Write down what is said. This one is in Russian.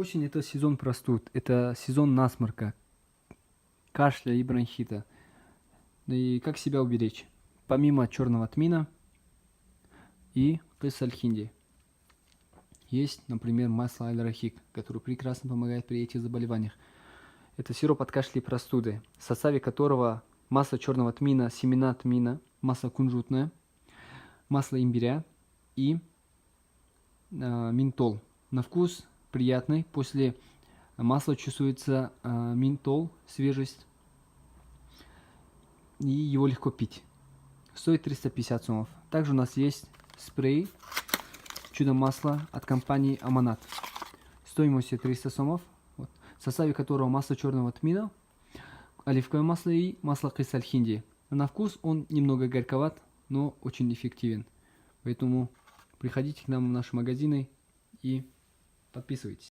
Осень – это сезон простуд, это сезон насморка, кашля и бронхита. И как себя уберечь? Помимо черного тмина и кыс-аль-хинди, есть, например, масло аль-рахик, которое прекрасно помогает при этих заболеваниях. Это сироп от кашля и простуды, в составе которого масло черного тмина, семена тмина, масло кунжутное, масло имбиря и ментол. На вкус приятный, после масла чувствуется ментол, свежесть, и его легко пить. Стоит 350 сомов. Также у нас есть спрей чудо-масло от компании Аманат. Стоимостью 300 сомов, вот, в составе которого масло черного тмина, оливковое масло и масло кыс-аль-хинди. На вкус он немного горьковат, но очень эффективен. Поэтому приходите к нам в наши магазины и подписывайтесь.